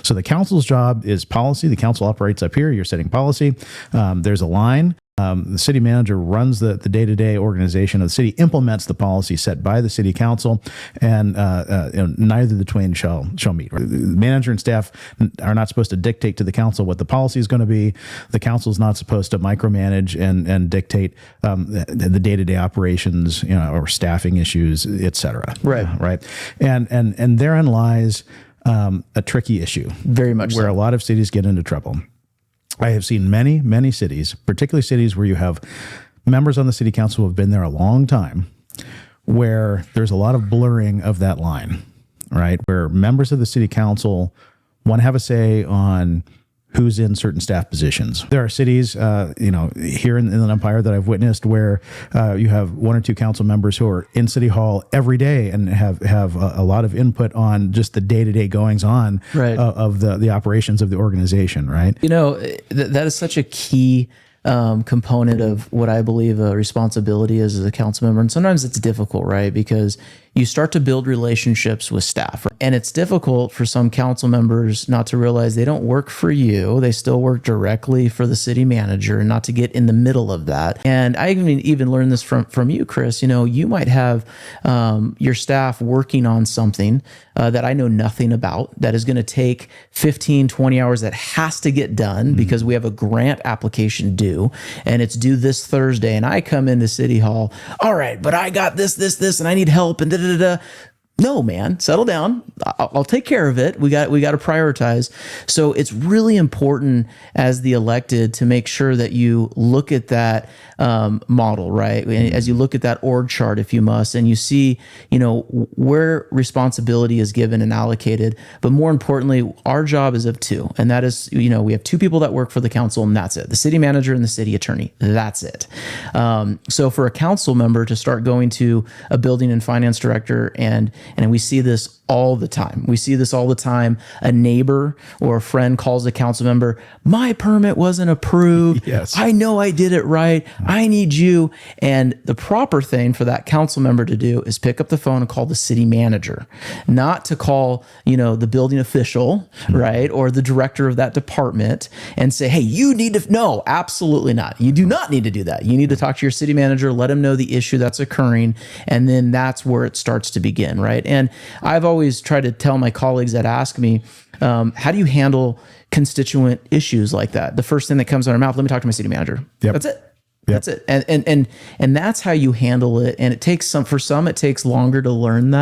So the council's job is policy. The council operates up here. You're setting policy. There's a line. The city manager runs the day-to-day organization of the city, implements the policy set by the city council, and neither the twain shall meet. The manager and staff are not supposed to dictate to the council what the policy is going to be. The council is not supposed to micromanage and dictate the day-to-day operations, or staffing issues, et cetera. Right. And therein lies a tricky issue. Very much where so. A lot of cities get into trouble. I have seen many, many cities, particularly cities where you have members on the city council who have been there a long time, where there's a lot of blurring of that line, right? Where members of the city council want to have a say on who's in certain staff positions. There are cities, here in the Empire that I've witnessed where you have one or two council members who are in City Hall every day and have a lot of input on just the day-to-day goings on of the operations of the organization, right? That is such a key component of what I believe a responsibility is as a council member. And sometimes it's difficult, right? Because you start to build relationships with staff. And it's difficult for some council members not to realize they don't work for you. They still work directly for the city manager, and not to get in the middle of that. And I even learned this from you, Chris. You might have your staff working on something that I know nothing about, that is going to take 15, 20 hours, that has to get done because we have a grant application due, and it's due this Thursday. And I come into City Hall, all right, but I got this, and I need help, and da-da-da-da. No, man, settle down. I'll take care of it. We got to prioritize. So it's really important as the elected to make sure that you look at that model, right? As you look at that org chart, if you must, and you see, where responsibility is given and allocated. But more importantly, our job is of two, and that is, we have two people that work for the council, and that's it. The city manager and the city attorney. That's it. So for a council member to start going to a building and finance director, and we see this all the time. A neighbor or a friend calls a council member, my permit wasn't approved. Yes. I know I did it right. I need you. And the proper thing for that council member to do is pick up the phone and call the city manager, not to call, the building official, right? Or the director of that department and say, hey, you need to, no, absolutely not. You do not need to do that. You need to talk to your city manager, let him know the issue that's occurring. And then that's where it starts to begin, right? And I've always tried to tell my colleagues that ask me, how do you handle constituent issues like that? The first thing that comes out of our mouth, let me talk to my city manager. Yep. That's it. Yep. That's it. And that's how you handle it. And it takes for some, it takes longer to learn that.